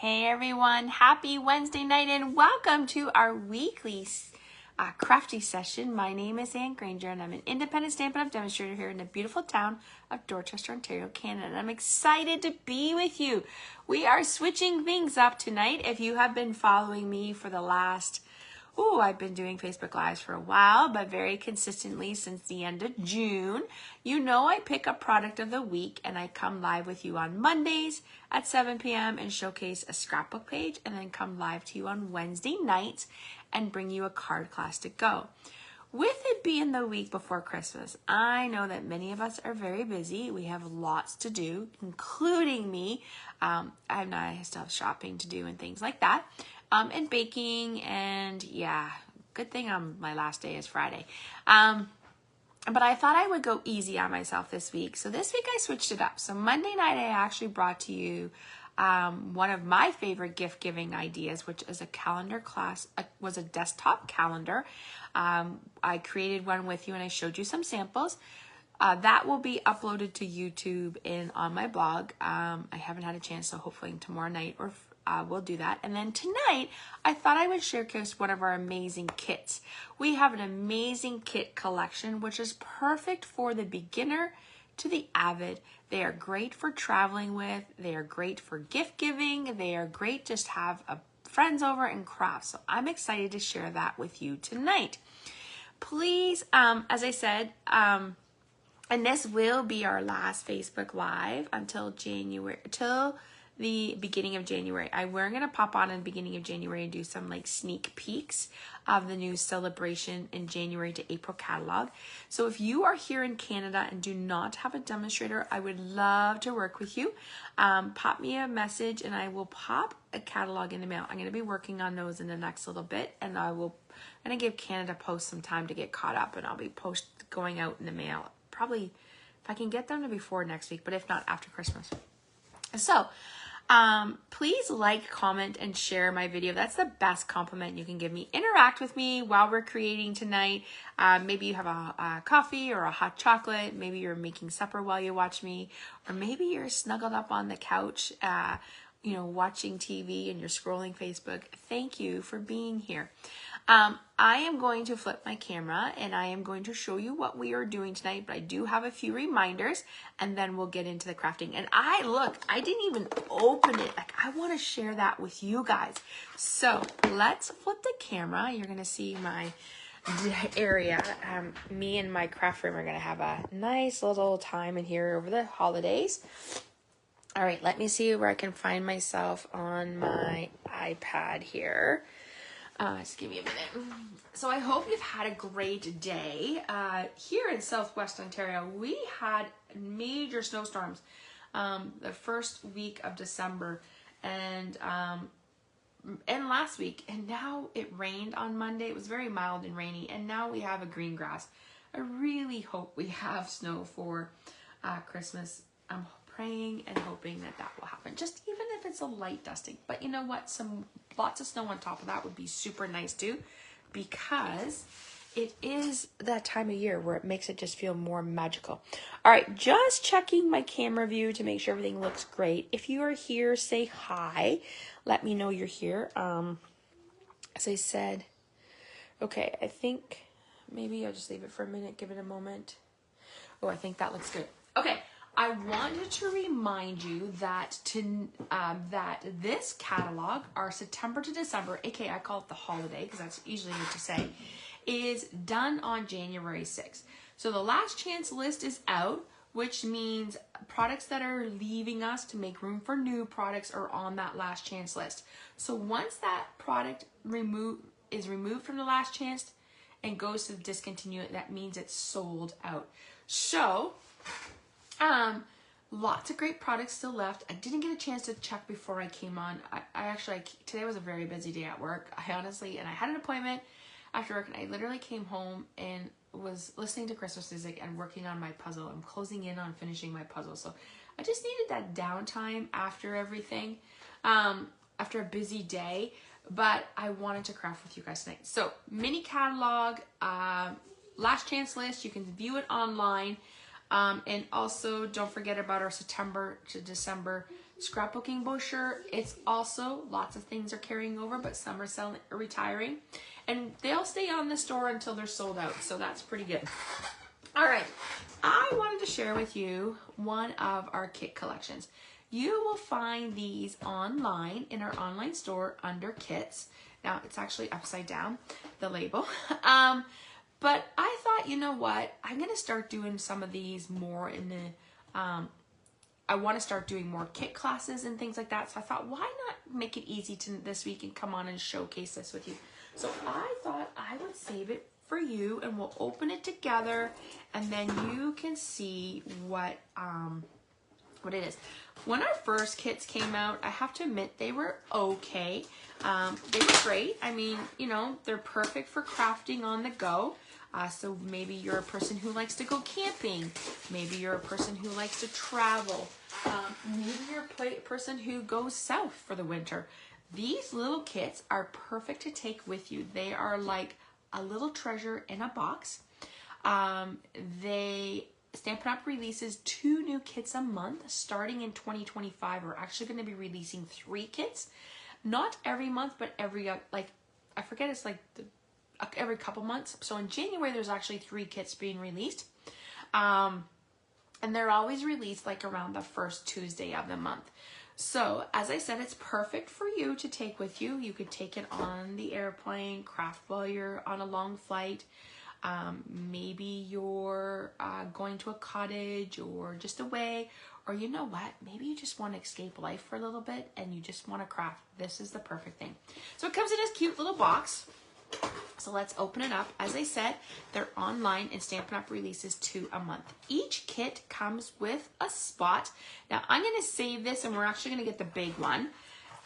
Hey everyone, happy Wednesday night and welcome to our weekly crafty session. My name is Anne Granger and I'm an independent Stampin' Up! Demonstrator here in the beautiful town of Dorchester, Ontario, Canada. I'm excited to be with you. We are switching things up tonight. If you have been following me for the last I've been doing Facebook Lives for a while, but very consistently since the end of June. You know I pick a product of the week and I come live with you on Mondays at 7 p.m. and showcase a scrapbook page and then come live to you on Wednesday nights and bring you a card class to go. With it being the week before Christmas, I know that many of us are very busy. We have lots to do, including me. I still have shopping to do and things like that. And baking, and yeah, good thing my last day is Friday. But I thought I would go easy on myself this week. So this week I switched it up. So Monday night I actually brought to you one of my favorite gift giving ideas, which is a calendar class, was a desktop calendar. I created one with you and I showed you some samples. That will be uploaded to YouTube and on my blog. I haven't had a chance, so hopefully tomorrow night or we'll do that. And then tonight, I thought I would showcase one of our amazing kits. We have an amazing kit collection, which is perfect for the beginner to the avid. They are great for traveling with. They are great for gift giving. They are great just have friends over and craft. So I'm excited to share that with you tonight. Please, as I said, and this will be our last Facebook Live until the beginning of January. We're going to pop on in the beginning of January and do some like sneak peeks of the new celebration in January to April catalog. So if you are here in Canada and do not have a demonstrator, I would love to work with you. Pop me a message and I will pop a catalog in the mail. I'm going to be working on those in the next little bit, and I'm going to give Canada Post some time to get caught up, and I'll be going out in the mail probably if I can get them to before next week, but if not, after Christmas. So please like, comment, and share my video. That's the best compliment you can give me. Interact with me while we're creating tonight. Maybe you have a coffee or a hot chocolate. Maybe you're making supper while you watch me, or maybe you're snuggled up on the couch, watching TV and you're scrolling Facebook. Thank you for being here. I am going to flip my camera and I am going to show you what we are doing tonight, but I do have a few reminders and then we'll get into the crafting. And I didn't even open it. I want to share that with you guys. So let's flip the camera. You're going to see my area. Me and my craft room are going to have a nice little time in here over the holidays. All right, let me see where I can find myself on my iPad here. Just give me a minute. So I hope you've had a great day. Here in Southwest Ontario, we had major snowstorms the first week of December and last week. And now it rained on Monday. It was very mild and rainy. And now we have a green grass. I really hope we have snow for Christmas. I'm praying and hoping that will happen, just even if it's a light dusting. But you know what, lots of snow on top of that would be super nice too, because it is that time of year where it makes it just feel more magical. All right, just checking my camera view to make sure everything looks great. If you are here, say hi. Let me know you're here. As I said, okay, I think maybe I'll just leave it for a minute, give it a moment. Oh, I think that looks good. Okay. I wanted to remind you that that this catalog, our September to December, aka I call it the holiday because that's usually what to say, is done on January 6th. So the last chance list is out, which means products that are leaving us to make room for new products are on that last chance list. So once that product is removed from the last chance and goes to discontinue, that means it's sold out. So lots of great products still left. I didn't get a chance to check before I came on. Today was a very busy day at work. I had an appointment after work and I literally came home and was listening to Christmas music and working on my puzzle. I'm closing in on finishing my puzzle. So I just needed that downtime after everything, after a busy day, but I wanted to craft with you guys tonight. So mini catalog, last chance list, you can view it online. And also don't forget about our September to December scrapbooking brochure. It's also, lots of things are carrying over, but some are selling, retiring. And they'll stay on the store until they're sold out. So that's pretty good. All right. I wanted to share with you one of our kit collections. You will find these online in our online store under kits. Now it's actually upside down, the label. But I thought, you know what? I'm going to start doing some of these more in the, I want to start doing more kit classes and things like that. So I thought, why not make it easy to this week and come on and showcase this with you? So I thought I would save it for you and we'll open it together and then you can see what it is. When our first kits came out, I have to admit they were okay. They were great. I mean, you know, they're perfect for crafting on the go. So maybe you're a person who likes to go camping. Maybe you're a person who likes to travel. Maybe you're a person who goes south for the winter. These little kits are perfect to take with you. They are like a little treasure in a box. Stampin' Up! Releases 2 new kits a month. Starting in 2025, we're actually going to be releasing 3 kits. Not every month, but every, like, I forget, it's like every couple months. So in January, there's actually 3 kits being released. And they're always released like around the first Tuesday of the month. So as I said, it's perfect for you to take with you. You could take it on the airplane, craft while you're on a long flight. Maybe you're going to a cottage or just away, or you know what, maybe you just want to escape life for a little bit and you just want to craft. This is the perfect thing. So it comes in this cute little box. So let's open it up. As I said, they're online and Stampin' Up! Releases 2 a month. Each kit comes with a spot. Now I'm going to save this and we're actually going to get the big one.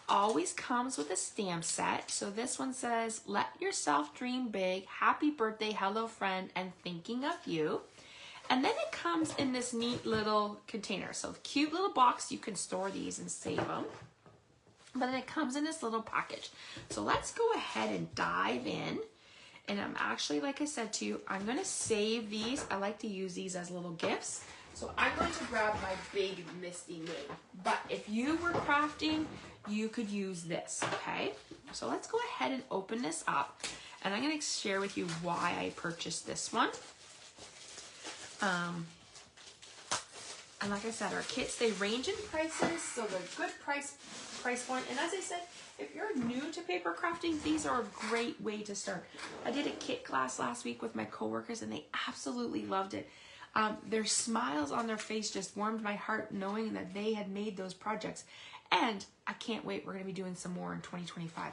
Always comes with a stamp set. So this one says, let yourself dream big, happy birthday, hello friend, and thinking of you. And then it comes in this neat little container. So cute little box, you can store these and save them. But then it comes in this little package. So let's go ahead and dive in. And I'm actually, like I said to you, I'm going to save these. I like to use these as little gifts. So I'm going to grab my big Misty Moon. But if you were crafting, you could use this, okay? So let's go ahead and open this up. And I'm going to share with you why I purchased this one. And like I said, our kits, they range in prices, so they're good price point. And as I said, if you're new to paper crafting, these are a great way to start. I did a kit class last week with my coworkers and they absolutely loved it. Their smiles on their face just warmed my heart knowing that they had made those projects. And I can't wait. We're going to be doing some more in 2025.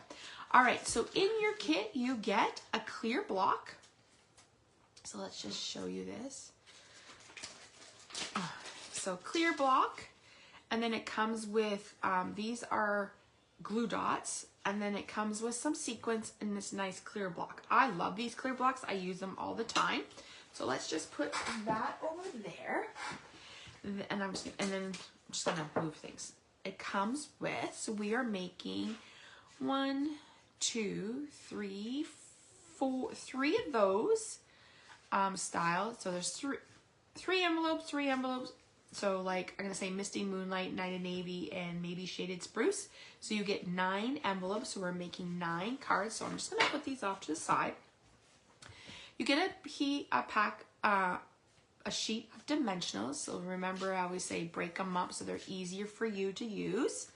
All right. So in your kit, you get a clear block. So let's just show you this. So clear block. And then it comes with, these are glue dots. And then it comes with some sequins in this nice clear block. I love these clear blocks. I use them all the time. So let's just put that over there. And then I'm just going to move things. It comes with, so we are making 1, 2, 3, 4, 3 of those styles. So there's three envelopes. So like I'm gonna say Misty Moonlight, Night of Navy, and maybe Shaded Spruce. So you get 9 envelopes. So we're making 9 cards. So I'm just gonna put these off to the side. You get a sheet of dimensionals. So remember, I always say break them up so they're easier for you to use.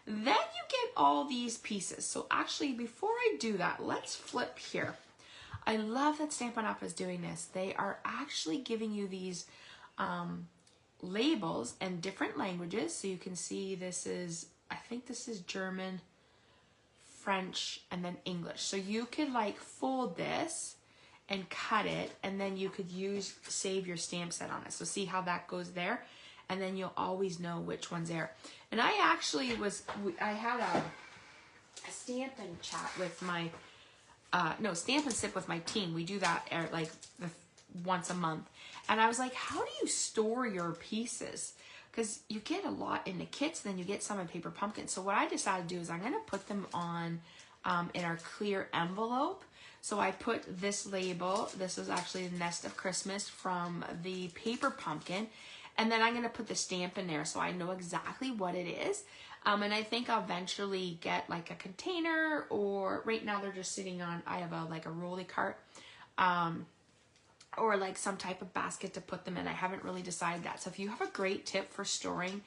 Then you get all these pieces. So actually, before I do that, let's flip here. I love that Stampin' Up! Is doing this. They are actually giving you these labels in different languages. So you can see this is, I think this is German, French, and then English. So you could like fold this and cut it, and then you could save your stamp set on it. So see how that goes there? And then you'll always know which one's there. And I actually I had a Stampin' chat with my, Stampin' Sip with my team. We do that like once a month. And I was like, how do you store your pieces? Because you get a lot in the kits, then you get some in Paper Pumpkin. So what I decided to do is I'm gonna put them on in our clear envelope. So I put this label, this is actually the Nest of Christmas from the Paper Pumpkin. And then I'm going to put the stamp in there so I know exactly what it is. And I think I'll eventually get like a container, or right now they're just sitting on, I have like a rolly cart, or like some type of basket to put them in. I haven't really decided that. So if you have a great tip for storing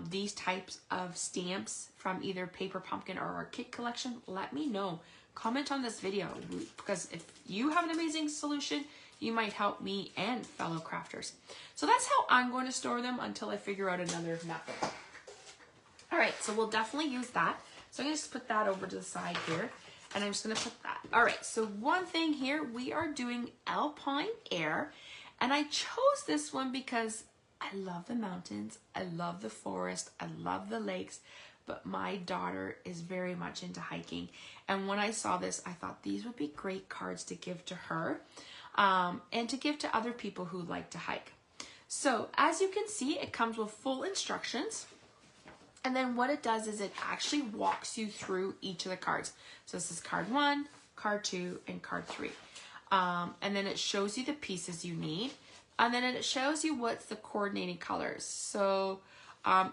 these types of stamps from either Paper Pumpkin or our kit collection, let me know. Comment on this video, because if you have an amazing solution, you might help me and fellow crafters. So that's how I'm going to store them until I figure out another method. All right, so we'll definitely use that. So I'm going to just put that over to the side here, and I'm just going to put that. All right, so one thing here, we are doing Alpine Air, and I chose this one because I love the mountains, I love the forest, I love the lakes, but my daughter is very much into hiking. And when I saw this, I thought these would be great cards to give to her, and to give to other people who like to hike. So as you can see, it comes with full instructions. And then what it does is it actually walks you through each of the cards. So this is card 1, card 2, and card 3. And then it shows you the pieces you need. And then it shows you what's the coordinating colors. So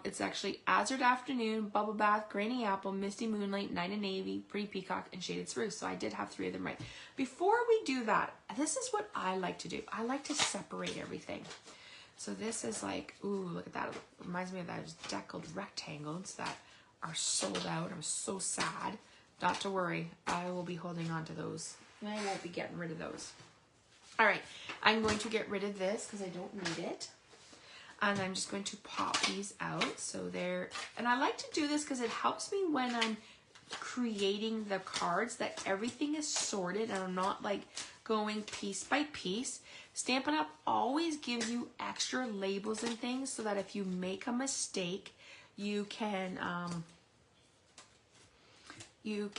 it's actually Azure Afternoon, Bubble Bath, Grainy Apple, Misty Moonlight, Night and Navy, Pretty Peacock, and Shaded Spruce. So I did have 3 of them right. Before we do that, this is what I like to do. I like to separate everything. So this is like, ooh, look at that. It reminds me of those deckled rectangles that are sold out. I'm so sad. Not to worry. I will be holding on to those. I won't be getting rid of those. All right. I'm going to get rid of this because I don't need it. And I'm just going to pop these out. So there, and I like to do this because it helps me when I'm creating the cards that everything is sorted and I'm not like going piece by piece. Stampin' Up always gives you extra labels and things so that if you make a mistake, you can, you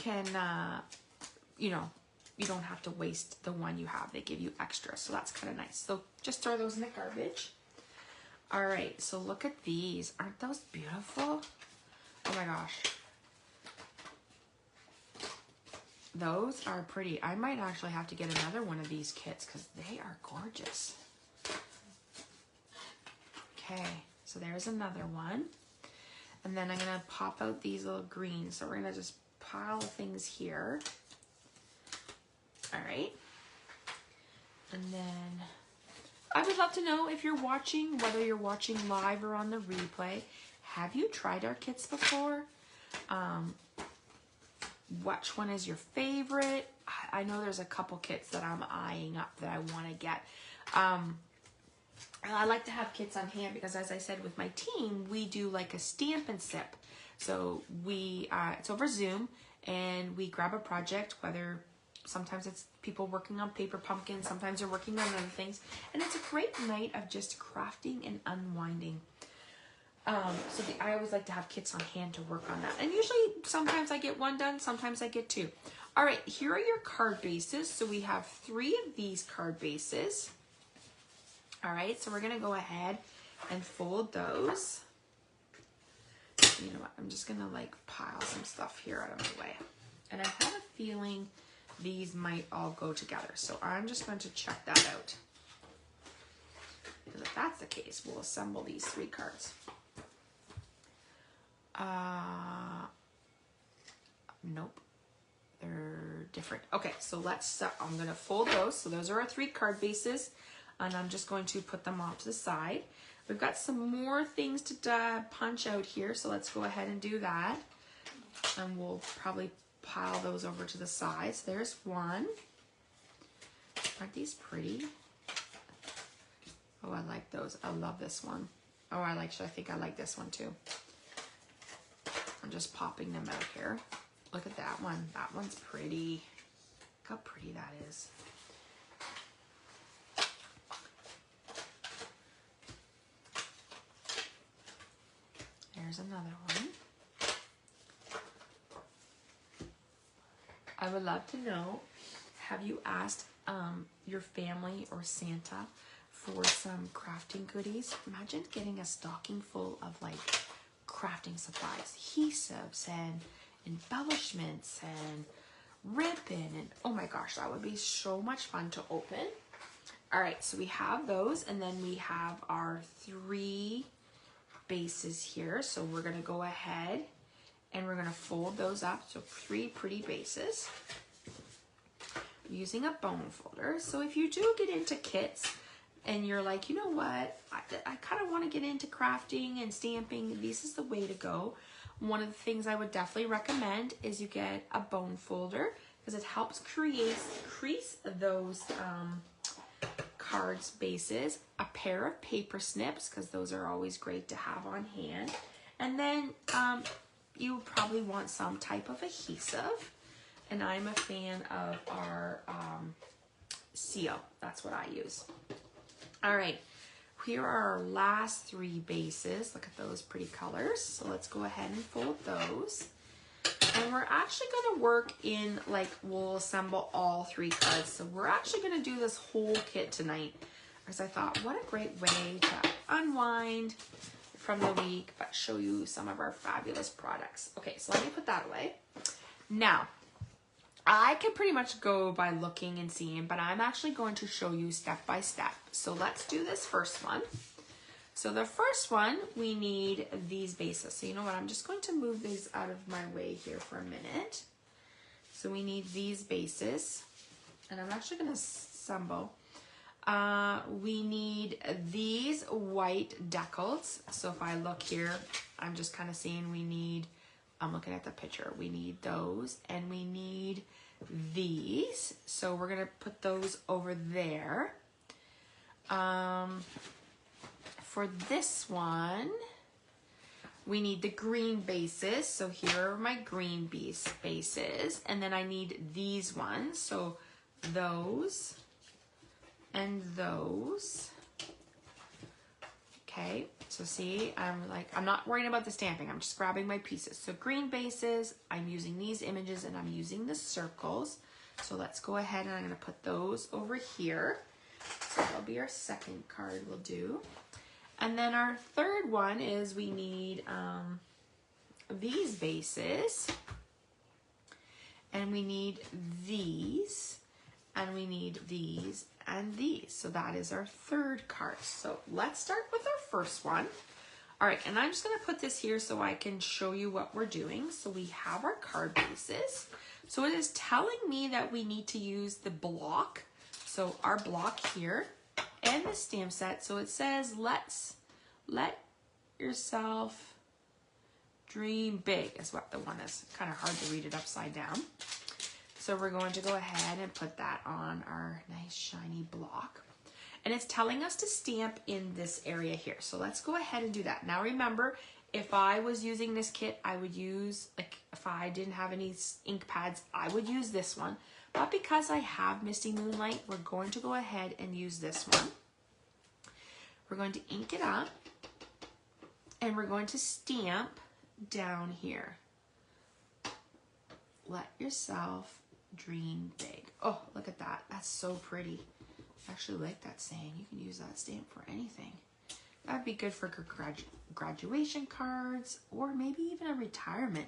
know, you don't have to waste the one you have. They give you extra, so that's kind of nice. So just throw those in the garbage. All right, so look at these. Aren't those beautiful? Oh my gosh. Those are pretty. I might actually have to get another one of these kits because they are gorgeous. Okay, so there's another one. And then I'm going to pop out these little greens. So we're going to just pile things here. All right. And then I would love to know if you're watching, whether you're watching live or on the replay, have you tried our kits before? Which one is your favorite? I know there's a couple kits that I'm eyeing up that I want to get. I like to have kits on hand because, as I said, with my team, we do like a stamp and sip. So we, it's over Zoom, and we grab a project, whether sometimes it's people working on Paper Pumpkin, sometimes they're working on other things, and it's a great night of just crafting and unwinding. So I always like to have kits on hand to work on that. And usually, sometimes I get one done, sometimes I get 2. All right, here are your card bases. So we have 3 of these card bases. All right, so we're gonna go ahead and fold those. You know what, I'm just gonna like pile some stuff here out of my way. And I have a feeling these might all go together. So I'm just going to check that out. Because if that's the case, we'll assemble these 3 cards. Nope, they're different. Okay, so let's, I'm gonna fold those. So those are our 3 card bases, and I'm just going to put them off to the side. We've got some more things to punch out here, so let's go ahead and do that. And we'll probably pile those over to the side. So there's one. Aren't these pretty? Oh, I like those. I love this one. Oh, I think I like this one too. I'm just popping them out here. Look at that one. That one's pretty. Look how pretty that is. There's another one. I would love to know, have you asked your family or Santa for some crafting goodies? Imagine getting a stocking full of like crafting supplies, adhesives and embellishments and ribbon, and oh my gosh, that would be so much fun to open. All right, so we have those, and then we have our 3 bases here. So we're gonna go ahead and we're gonna fold those up. So 3 pretty bases using a bone folder. So if you do get into kits and you're like, you know what, I kind of want to get into crafting and stamping, this is the way to go. One of the things I would definitely recommend is you get a bone folder, because it helps crease those cards bases, a pair of paper snips, because those are always great to have on hand, and then you probably want some type of adhesive, and I'm a fan of our seal. That's what I use. All right, here are our last 3 bases. Look at those pretty colors. So let's go ahead and fold those. And we're actually gonna work in, like, we'll assemble all 3 cards. So we're actually gonna do this whole kit tonight, because I thought, what a great way to unwind from the week, but show you some of our fabulous products. Okay, so let me put that away. Now, I can pretty much go by looking and seeing, but I'm actually going to show you step by step. So let's do this first one. So the first one, we need these bases. So you know what, I'm just going to move these out of my way here for a minute. So we need these bases, and I'm actually going to assemble. We need these white decals. So if I look here, I'm just kind of seeing we need, I'm looking at the picture, we need those, and we need these. So we're going to put those over there. For this one, we need the green bases. So here are my green bases. And then I need these ones. So those and those. Okay, so see, I'm not worrying about the stamping. I'm just grabbing my pieces. So green bases, I'm using these images, and I'm using the circles. So let's go ahead and I'm gonna put those over here. So that'll be our second card we'll do. And then our third one is we need these bases, and we need these, and we need these and these. So that is our third card. So let's start with our first one. All right, and I'm just gonna put this here so I can show you what we're doing. So we have our card bases. So it is telling me that we need to use the block. So our block here and the stamp set. So it says, let yourself dream big is what the one is. Kind of hard to read it upside down. So we're going to go ahead and put that on our nice shiny block. And it's telling us to stamp in this area here. So let's go ahead and do that. Now remember, if I was using this kit, I would use, like, if I didn't have any ink pads, I would use this one. But because I have Misty Moonlight, we're going to go ahead and use this one. We're going to ink it up, and we're going to stamp down here. Let yourself dream big. Oh, look at that. That's so pretty. I actually like that saying. You can use that stamp for anything. That'd be good for graduation cards, or maybe even a retirement.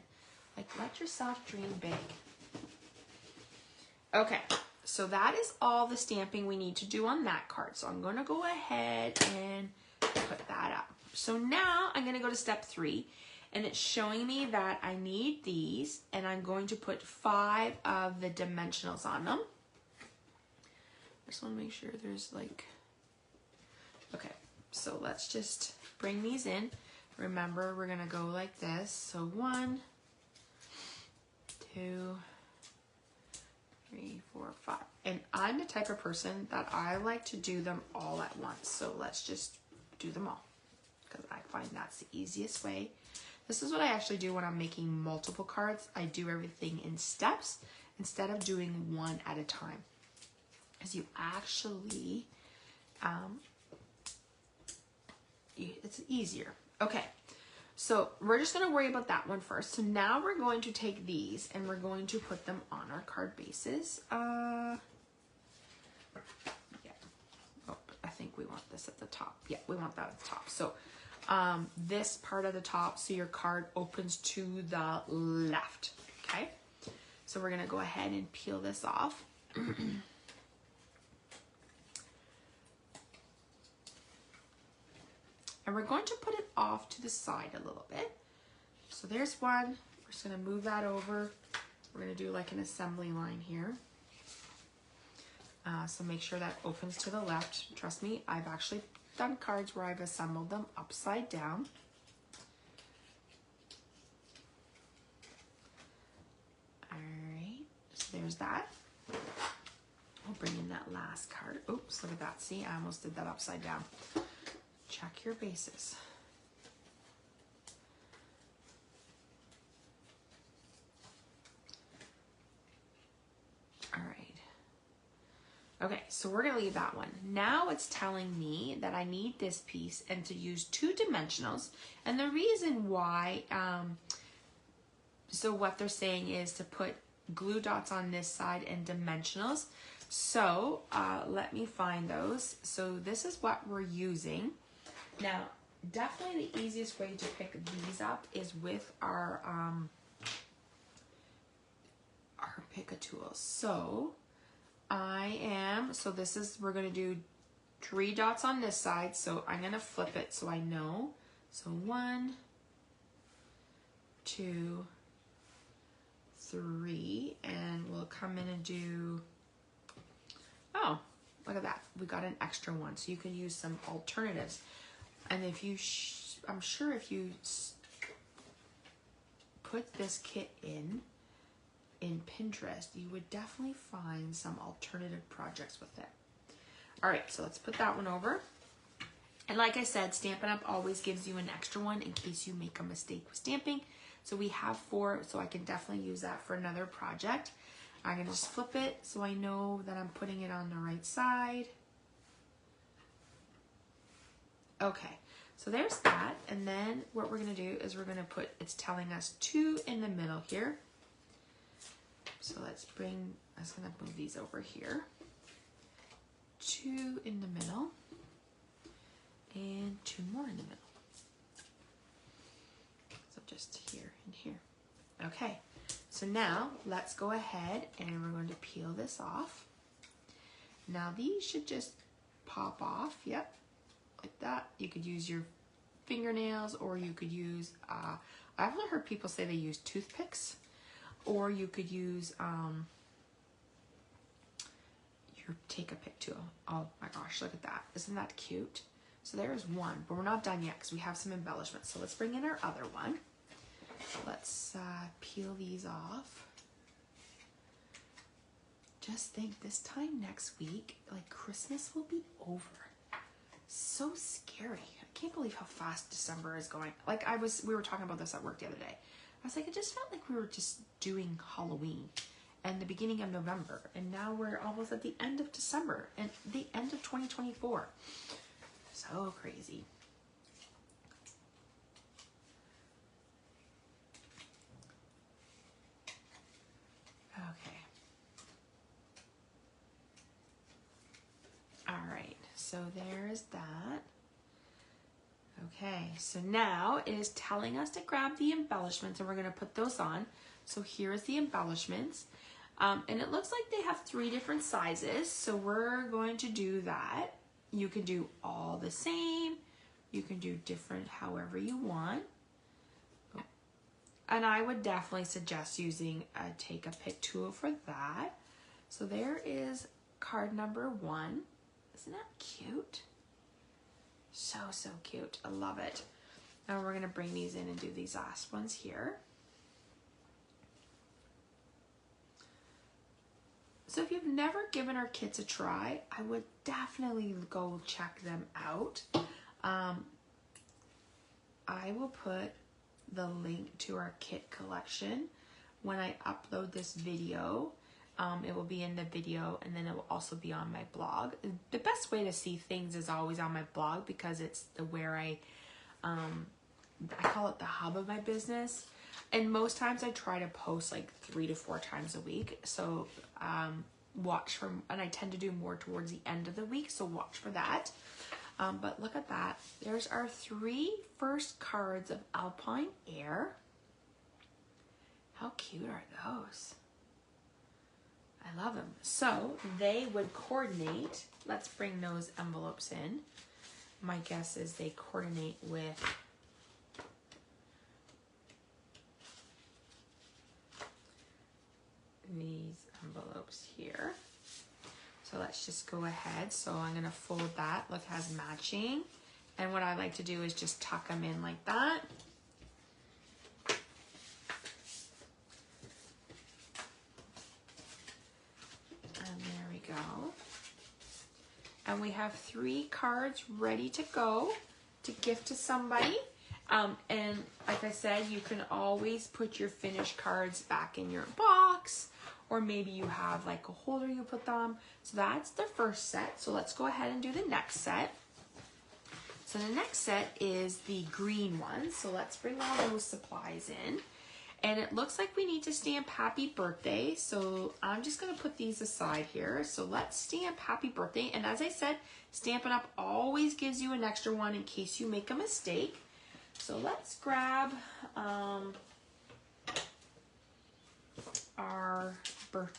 Like, let yourself dream big. Okay, so that is all the stamping we need to do on that card. So I'm going to go ahead and put that up. So now I'm going to go to step 3, and it's showing me that I need these, and I'm going to put 5 of the dimensionals on them. I just want to make sure there's like, okay, so let's just bring these in. Remember, we're going to go like this. So 1, 2, 3, 4, 5. And I'm the type of person that I like to do them all at once. So let's just do them all, because I find that's the easiest way. This is what I actually do when I'm making multiple cards. I do everything in steps instead of doing one at a time, because you actually, it's easier. Okay, so we're just going to worry about that one first. So now we're going to take these and we're going to put them on our card bases. Yeah. Oh, I think we want this at the top. Yeah, we want that at the top. So this part at the top, so your card opens to the left. Okay, so we're going to go ahead and peel this off. And we're going to put it off to the side a little bit. So there's one. We're just going to move that over. We're going to do like an assembly line here. So make sure that opens to the left. Trust me, I've actually done cards where I've assembled them upside down. All right, so there's that. We'll bring in that last card. Oops, look at that. See, I almost did that upside down. Check your bases. All right. Okay, so we're gonna leave that one. Now it's telling me that I need this piece and to use 2 dimensionals. And the reason why, so what they're saying is to put glue dots on this side and dimensionals. So let me find those. So this is what we're using. Now, definitely the easiest way to pick these up is with our pick a tool. So this is, we're gonna do 3 dots on this side. So I'm gonna flip it so I know. So 1, 2, 3, and we'll come in and do, oh, look at that. We got an extra one. So you can use some alternatives. And if you, I'm sure if you put this kit in Pinterest, you would definitely find some alternative projects with it. All right, so let's put that one over. And like I said, Stampin' Up! Always gives you an extra one in case you make a mistake with stamping. So we have 4, so I can definitely use that for another project. I'm gonna just flip it so I know that I'm putting it on the right side. Okay, so there's that. And then what we're gonna do is we're gonna put, it's telling us 2 in the middle here. So let's bring, I'm just gonna move these over here. 2 in the middle and 2 more in the middle. So just here and here. Okay, so now let's go ahead and we're going to peel this off. Now these should just pop off, yep, like that. You could use your fingernails, or you could use, I've heard people say they use toothpicks, or you could use your take a pick tool. Oh my gosh, look at that. Isn't that cute? So there's one, but we're not done yet because we have some embellishments. So let's bring in our other one. Let's peel these off. Just think, this time next week, like, Christmas will be over. So scary. I can't believe how fast December is going. Like, we were talking about this at work the other day. I was like, it just felt like we were just doing Halloween and the beginning of November, and now we're almost at the end of December and the end of 2024. So crazy. Okay. All right, so there's that. Okay, so now it is telling us to grab the embellishments, and we're going to put those on. So here's the embellishments. And it looks like they have 3 different sizes, so we're going to do that. You can do all the same. You can do different however you want. And I would definitely suggest using a take a pick tool for that. So there is card number 1. Isn't that cute? So, so cute. I love it. Now we're going to bring these in and do these last ones here. So if you've never given our kits a try, I would definitely go check them out. I will put the link to our kit collection when I upload this video. It will be in the video, and then it will also be on my blog. The best way to see things is always on my blog, because it's where I call it the hub of my business. And most times I try to post like 3 to 4 times a week. So watch for, and I tend to do more towards the end of the week, so watch for that. But look at that. There's our 3 first cards of Alpine Air. How cute are those? I love them. So they would coordinate. Let's bring those envelopes in. my guess is they coordinate with these envelopes here. So let's just go ahead. So I'm gonna fold that, look, has matching. And what I like to do is just tuck them in like that. And there we go. And we have 3 cards ready to go to gift to somebody. And like I said, you can always put your finished cards back in your box, or maybe you have like a holder you put them. So that's the first set. So let's go ahead and do the next set. So the next set is the green one. So let's bring all those supplies in. And it looks like we need to stamp happy birthday. So I'm just gonna put these aside here. So let's stamp happy birthday. And as I said, Stampin' Up! Always gives you an extra one in case you make a mistake. So let's grab our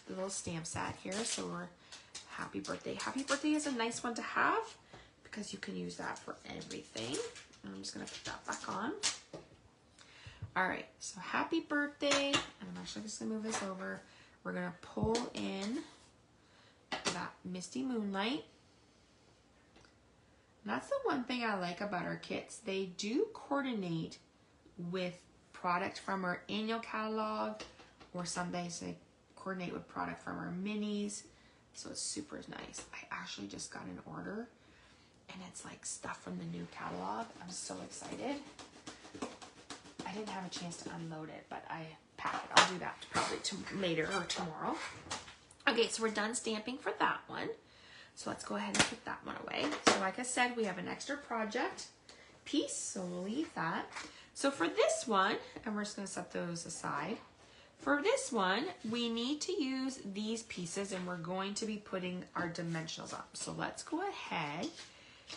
little stamp set here. So we're happy birthday. Happy birthday is a nice one to have because you can use that for everything. And I'm just gonna put that back on. All right, so happy birthday. And I'm actually just gonna move this over. We're gonna pull in that Misty Moonlight. And that's the one thing I like about our kits. They do coordinate with product from our annual catalog, or some days they coordinate with product from our minis. So it's super nice. I actually just got an order and it's like stuff from the new catalog. I'm so excited. I didn't have a chance to unload it, but I packed it. I'll do that probably later or tomorrow. Okay, so we're done stamping for that one. So let's go ahead and put that one away. So like I said, we have an extra project piece, so we'll leave that. So for this one, and we're just gonna set those aside. For this one, we need to use these pieces and we're going to be putting our dimensionals up. So let's go ahead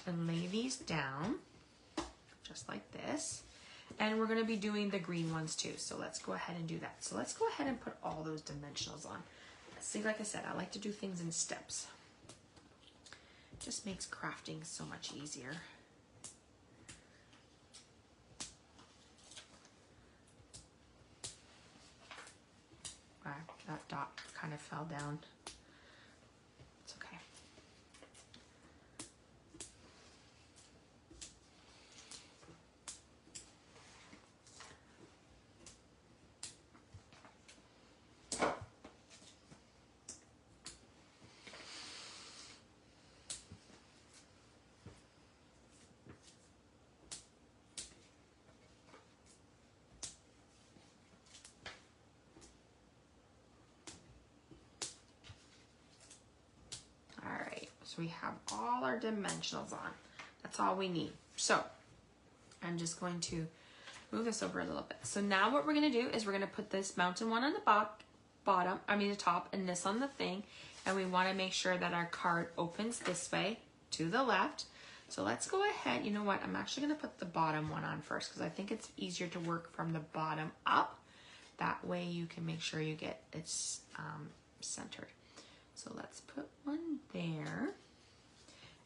and lay these down just like this. And we're gonna be doing the green ones too. So let's go ahead and do that. So let's go ahead and put all those dimensionals on. See, like I said, I like to do things in steps. It just makes crafting so much easier. Wow, that dot kind of fell down. It's okay. So we have all our dimensionals on. That's all we need. So I'm just going to move this over a little bit. So now what we're gonna do is we're gonna put this mountain one on the the top, and this on the thing. And we wanna make sure that our card opens this way to the left. So let's go ahead. You know what? I'm actually gonna put the bottom one on first because I think it's easier to work from the bottom up. That way you can make sure you get it centered. So let's put one there,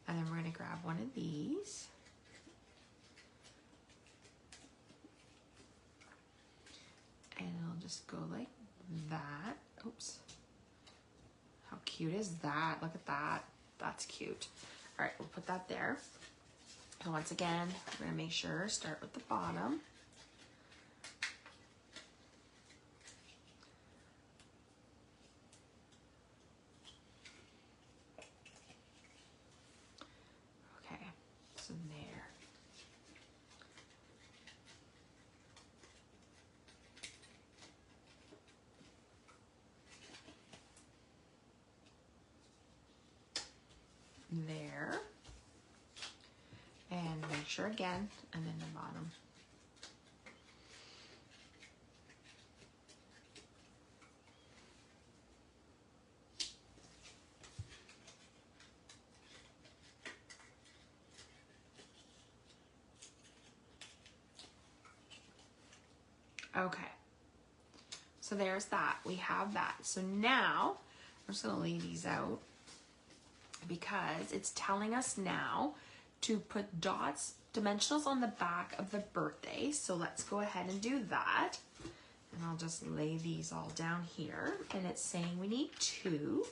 and then we're going to grab one of these. And it'll just go like that. Oops. How cute is that? Look at that. That's cute. All right, we'll put that there. And once again, we're going to make sure, start with the bottom. There, and make sure again, and then the bottom. Okay, so there's that. We have that. So now I'm just gonna lay these out, because it's telling us now to put dots, dimensionals on the back of the birthday. So let's go ahead and do that. And I'll just lay these all down here. And it's saying we need 2.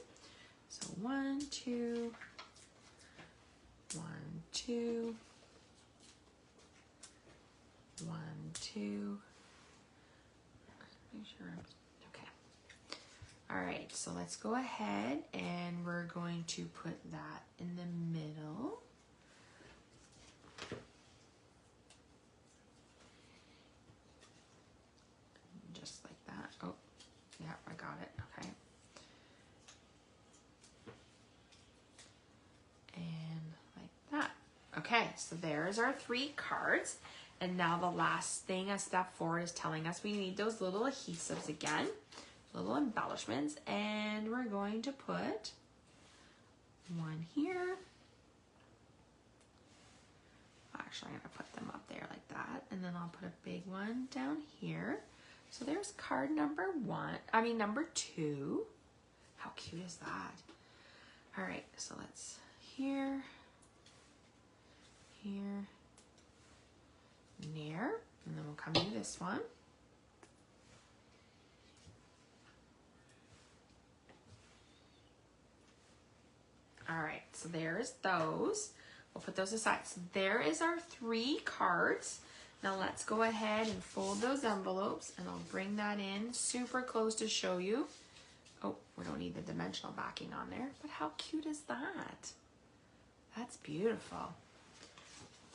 So 1, 2, 1, 2, 1, 2. Make sure okay. All right, so let's go ahead and we're going to put that in the middle. Just like that. Oh, yeah, I got it. Okay. And like that. Okay, so there's our 3 cards. And now the last thing, a step forward, is telling us we need those little adhesives again, little embellishments, and we're going to put 1 here. Actually, I'm gonna put them up there like that, and then I'll put a big one down here. So there's card number 2. How cute is that? All right, so let's here, there, and then we'll come to this one. All right, so there's those. We'll put those aside. So there is our 3 cards. Now let's go ahead and fold those envelopes, and I'll bring that in super close to show you. Oh, we don't need the dimensional backing on there, but how cute is that? That's beautiful.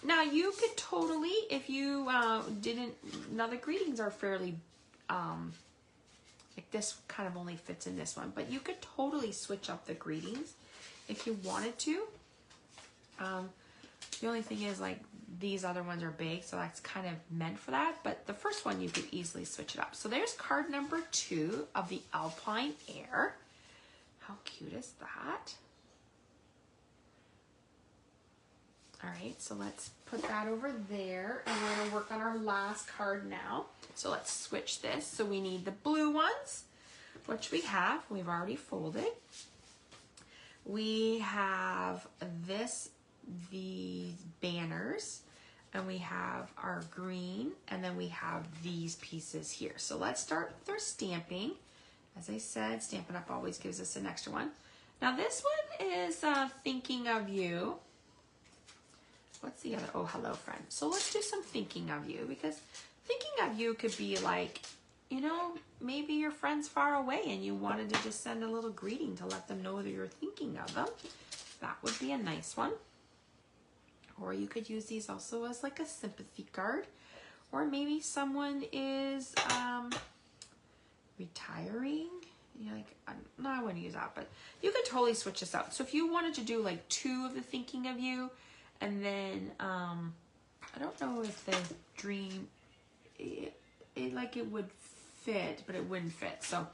Now you could totally, if you now the greetings are fairly, like this kind of only fits in this one, but you could totally switch up the greetings if you wanted to. The only thing is, like, these other ones are big, so that's kind of meant for that, but the first one you could easily switch it up. So there's card number 2 of the Alpine Air. How cute is that? All right, so let's put that over there, and we're gonna work on our last card now. So let's switch this. So we need the blue ones, which we have. We've already folded. We have these banners, and we have our green, and then we have these pieces here. So let's start with our stamping. As I said, Stampin' Up! Always gives us an extra one. Now this one is Thinking of You. What's the other? Oh, hello, friend. So let's do some thinking of you, because thinking of you could be like, you know, maybe your friend's far away and you wanted to just send a little greeting to let them know that you're thinking of them. That would be a nice one. Or you could use these also as like a sympathy card. Or maybe someone is retiring. You're like, no, I wouldn't use that, but you could totally switch this out. So if you wanted to do like 2 of the thinking of you, and then, I don't know if the dream, it would fit, but it wouldn't fit. So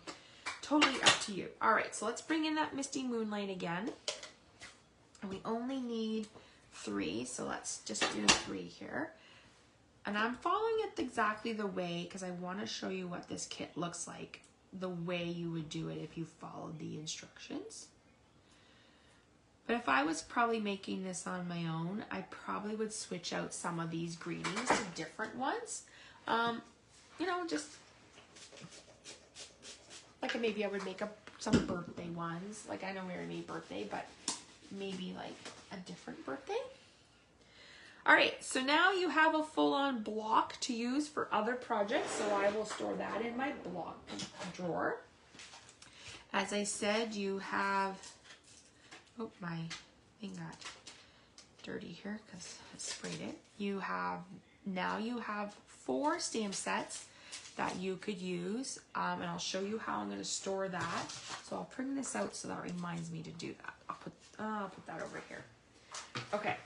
totally up to you. All right, so let's bring in that Misty Moonlight again. And we only need 3, so let's just do 3 here. And I'm following it exactly the way, because I want to show you what this kit looks like, the way you would do it if you followed the instructions. But if I was probably making this on my own, I probably would switch out some of these greetings to different ones. You know, just like maybe I would make up some birthday ones. Like I know we already made birthday, but maybe like a different birthday. All right, so now you have a full-on block to use for other projects. So I will store that in my block drawer. As I said, you have... Oh, my thing got dirty here because I sprayed it. Now you have 4 stamp sets that you could use, and I'll show you how I'm going to store that. So I'll bring this out so that reminds me to do that. I'll put that over here. Okay.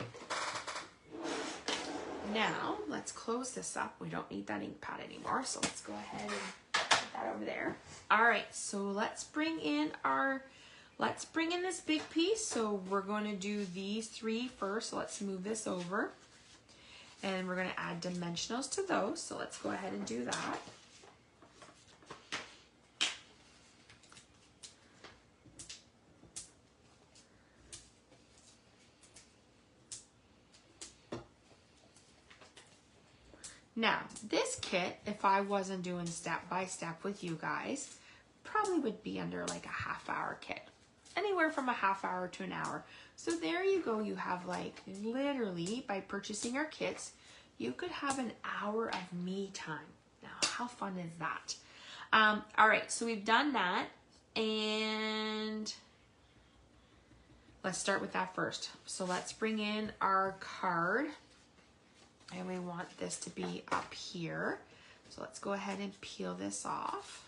Now let's close this up. We don't need that ink pad anymore, so let's go ahead and put that over there. All right, so let's bring in this big piece. So we're going to do these 3 first. So let's move this over. And we're going to add dimensionals to those. So let's go ahead and do that. Now, this kit, if I wasn't doing step by step with you guys, probably would be under like a half-hour kit. Anywhere from a half hour to an hour. So there you go. You have like literally, by purchasing our kits, you could have an hour of me time. Now, how fun is that? All right, so we've done that, and let's start with that first. So let's bring in our card, and we want this to be up here. So let's go ahead and peel this off.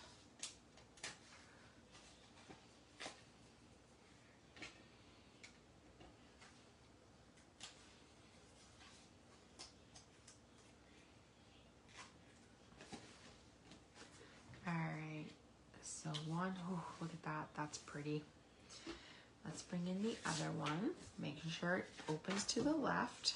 All right, so one, oh, look at that, that's pretty. Let's bring in the other one, making sure it opens to the left.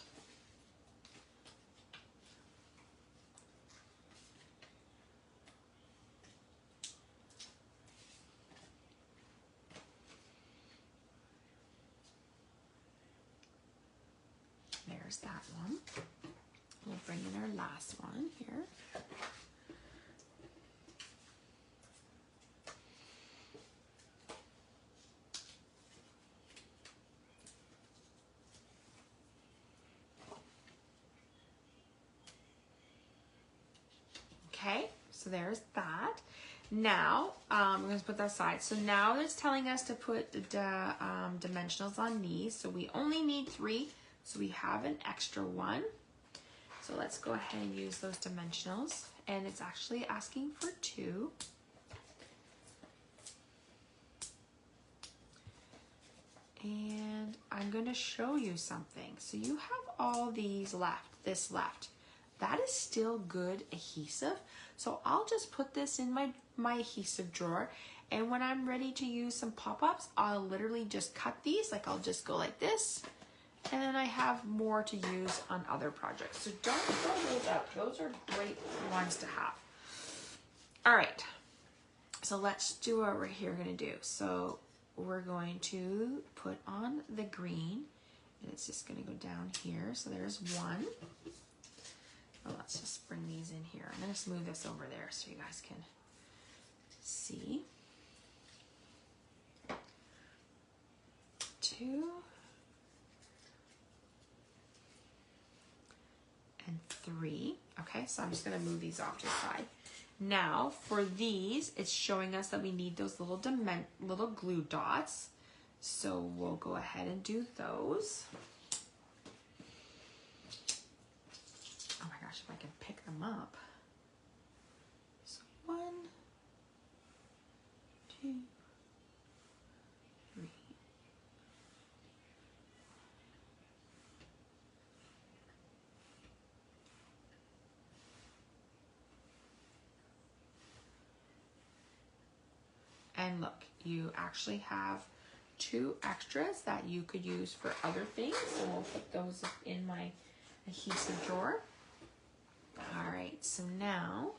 There's that one. We'll bring in our last one here. Okay, so there's that. Now, we're going to put that aside. So now it's telling us to put the dimensionals on these. So we only need 3, so we have an extra one. So let's go ahead and use those dimensionals. And it's actually asking for 2. And I'm going to show you something. So you have all these left, this left. That is still good adhesive. So I'll just put this in my adhesive drawer. And when I'm ready to use some pop-ups, I'll literally just cut these. Like I'll just go like this. And then I have more to use on other projects. So don't throw those out. Those are great ones to have. All right. So let's do what we're here going to do. So we're going to put on the green. And it's just going to go down here. So there's one. Oh, let's just bring these in here. I'm going to smooth this over there so you guys can see. 2 and 3. Okay, so I'm just going to move these off to the side. Now, for these, it's showing us that we need those little glue dots. So we'll go ahead and do those. Oh my gosh, if I can pick them up. So 1, 2, 3. And look, you actually have 2 extras that you could use for other things. So we'll put those in my adhesive drawer. All right, so now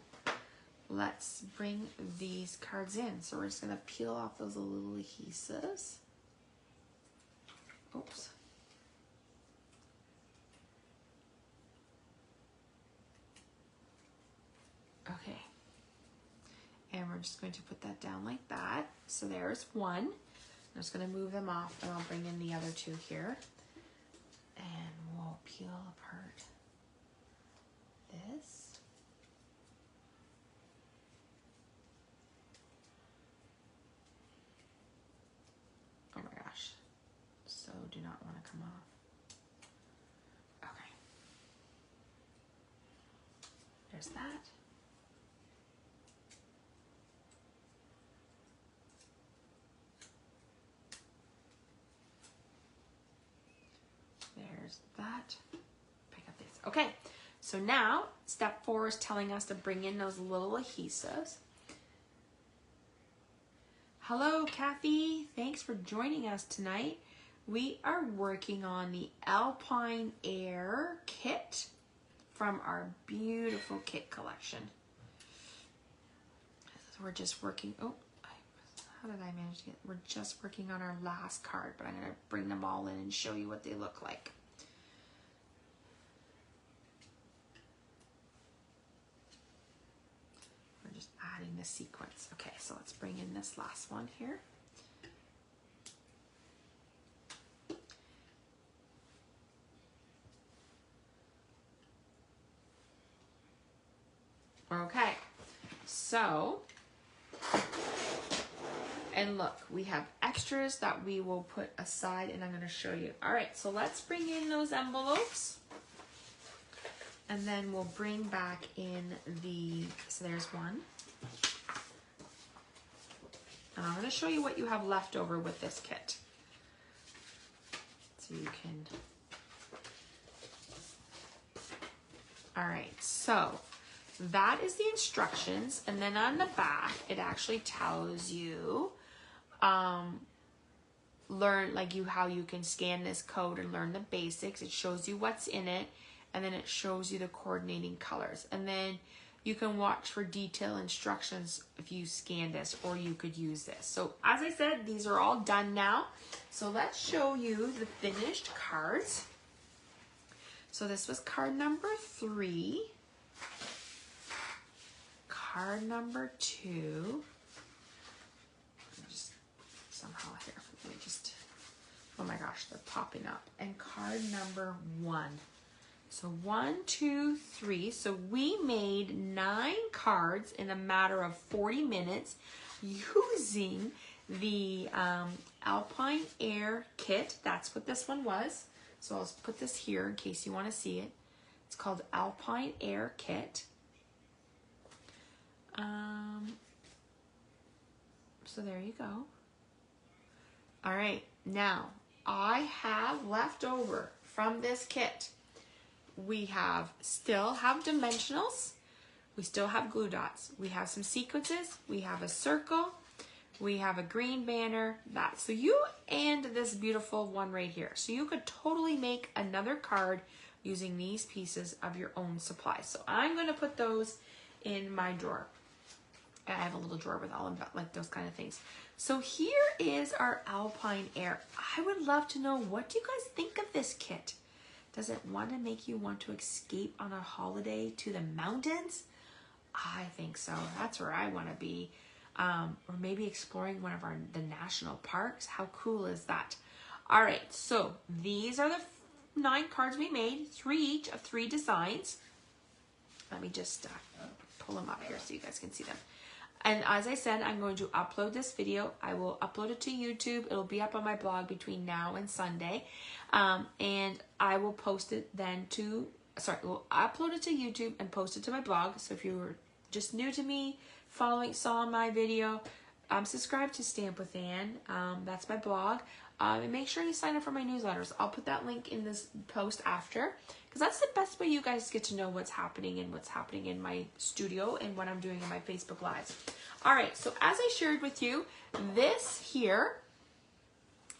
let's bring these cards in. So we're just gonna peel off those little adhesives. Oops. Okay. And we're just going to put that down like that. So there's one. I'm just gonna move them off and I'll bring in the other 2 here. And we'll peel apart this. Oh my gosh. So do not want to come off. Okay. There's that. There's that. Pick up these. Okay. So now, step 4 is telling us to bring in those little adhesives. Hello, Kathy. Thanks for joining us tonight. We are working on the Alpine Air Kit from our beautiful kit collection. We're just working, how did I manage to get, we're just working on our last card, but I'm going to bring them all in and show you what they look like. adding the sequence. Okay, so let's bring in this last one here. Okay, so, and look, we have extras that we will put aside, and I'm going to show you. All right, so let's bring in those envelopes, and then we'll bring back in the, so there's one. And I'm going to show you what you have left over with this kit. So you can, all right, so that is the instructions, and then on the back it actually tells you learn like how you can scan this code and learn the basics. It shows you what's in it, and then it shows you the coordinating colors, and then you can watch for detailed instructions if you scan this, or you could use this. So as I said, these are all done now, so let's show you the finished cards. So this was card number 3. Card number 2, just somehow here, let me just, oh my gosh, they're popping up. And card number 1. So 1, 2, 3. So we made 9 cards in a matter of 40 minutes using the Alpine Air Kit. That's what this one was. So I'll put this here in case you want to see it. It's called Alpine Air Kit. So there you go. All right, now I have left over from this kit. We still have dimensionals. We still have glue dots. We have some sequences. We have a circle. We have a green banner. So you and this beautiful one right here. So you could totally make another card using these pieces of your own supply. So I'm going to put those in my drawer. I have a little drawer with all of like those kind of things. So here is our Alpine Air. I would love to know, what do you guys think of this kit? Does it want to make you want to escape on a holiday to the mountains? I think so. That's where I want to be. Or maybe exploring one of the national parks. How cool is that? All right, so these are the 9 cards we made, 3 each of 3 designs. Let me just pull them up here so you guys can see them. And as I said, I'm going to upload this video. I will upload it to YouTube. It'll be up on my blog between now and Sunday. And I will post it then to, we'll upload it to YouTube and post it to my blog. So if you were just new to me, saw my video, subscribe to Stamp with Anne. That's my blog. And make sure you sign up for my newsletters. I'll put that link in this post after, because that's the best way you guys get to know what's happening in my studio and what I'm doing in my Facebook Lives. All right, so as I shared with you, this here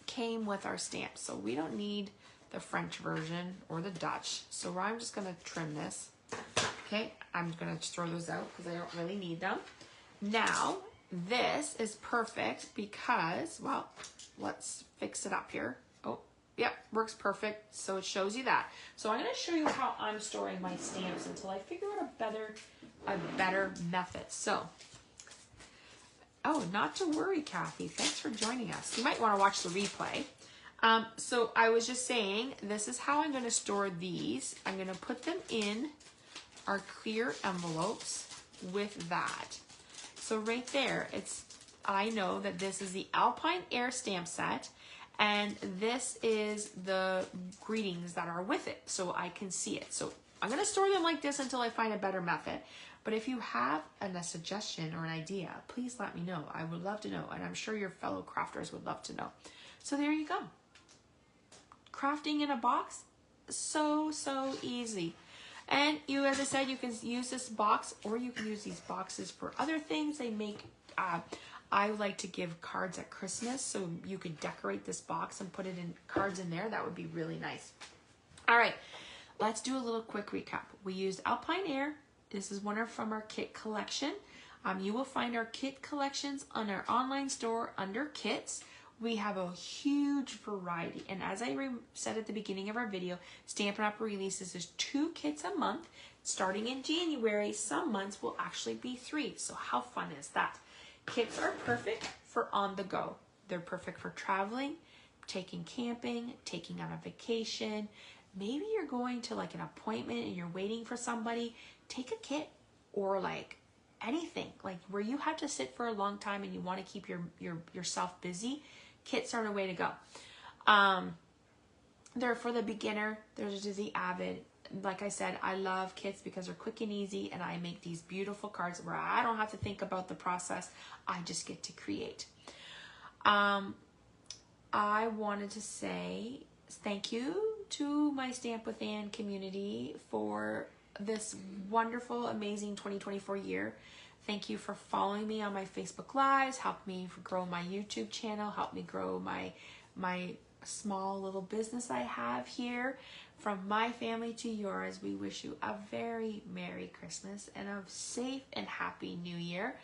came with our stamps. So we don't need the French version or the Dutch. So I'm just going to trim this. Okay, I'm going to throw those out because I don't really need them. Now, this is perfect because, well, let's fix it up here. Oh, yep, works perfect. So it shows you that. So I'm going to show you how I'm storing my stamps until I figure out a better method. So, oh, not to worry, Kathy. Thanks for joining us. You might want to watch the replay. So I was just saying, this is how I'm going to store these. I'm going to put them in our clear envelopes with that. So right there, I know that this is the Alpine Air stamp set, and this is the greetings that are with it, so I can see it. So I'm going to store them like this until I find a better method. But if you have a suggestion or an idea, please let me know. I would love to know, and I'm sure your fellow crafters would love to know. So there you go. Crafting in a box, so easy. And as I said, you can use this box, or you can use these boxes for other things. They make, I like to give cards at Christmas, so you could decorate this box and put it in cards in there. That would be really nice. All right, let's do a little quick recap. We used Alpine Air. This is one from our kit collection. You will find our kit collections on our online store under kits. We have a huge variety, and as I said at the beginning of our video, Stampin' Up! Releases 2 kits a month. starting in January, some months will actually be 3. So how fun is that? Kits are perfect for on the go. They're perfect for traveling, taking camping, taking on a vacation. Maybe you're going to like an appointment and you're waiting for somebody. Take a kit, or like anything like where you have to sit for a long time and you want to keep yourself busy. Kits are the way to go. They're for the beginner. They're to the avid. Like I said, I love kits because they're quick and easy, and I make these beautiful cards where I don't have to think about the process. I just get to create. I wanted to say thank you to my Stamp with Anne community for this wonderful, amazing 2024 year. Thank you for following me on my Facebook Lives, helped me grow my YouTube channel, helped me grow my small little business I have here. From my family to yours, we wish you a very Merry Christmas and a safe and happy New Year.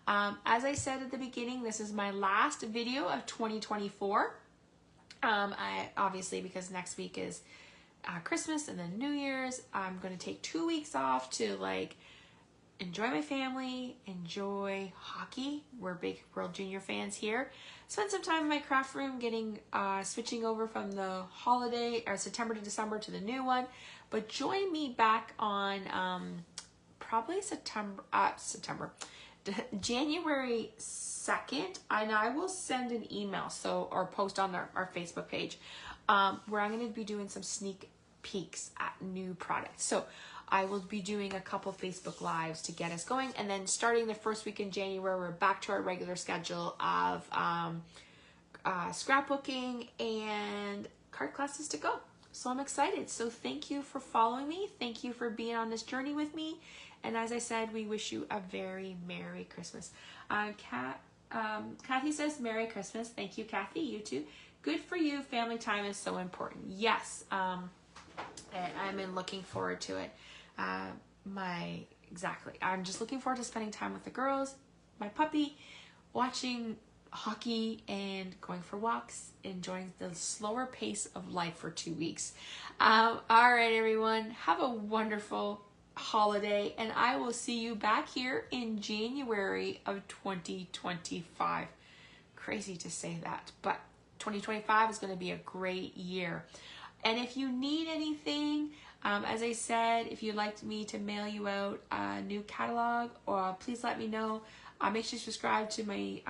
As I said at the beginning, this is my last video of 2024. I obviously, because next week is Christmas and then New Year's, I'm going to take 2 weeks off to like enjoy my family, enjoy hockey. We're big World Junior fans here. Spend some time in my craft room getting switching over from the holiday or September to December to the new one. But join me back on probably January 2nd, and I will send an email or post on our Facebook page where I'm going to be doing some sneak peeks at new products. So I will be doing a couple Facebook Lives to get us going, and then starting the first week in January, we're back to our regular schedule of scrapbooking and card classes to go. So I'm excited. So thank you for following me. Thank you for being on this journey with me. And as I said, we wish you a very Merry Christmas. Kathy says Merry Christmas. Thank you, Kathy. You too. Good for you. Family time is so important. Yes. I'm looking forward to it. I'm just looking forward to spending time with the girls, my puppy, watching hockey and going for walks, enjoying the slower pace of life for 2 weeks. All right, everyone, have a wonderful holiday, and I will see you back here in January of 2025. Crazy to say that, but 2025 is going to be a great year. And if you need anything, as I said, if you'd like me to mail you out a new catalog, or please let me know. Make sure you subscribe to my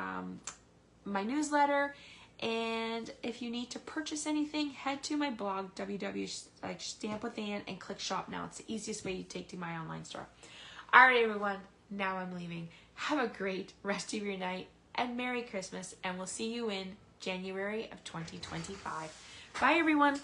my newsletter. And if you need to purchase anything, head to my blog, www.stampwithanne, and click shop now. It's the easiest way to take to my online store. All right, everyone. Now I'm leaving. Have a great rest of your night and Merry Christmas. And we'll see you in January of 2025. Bye, everyone.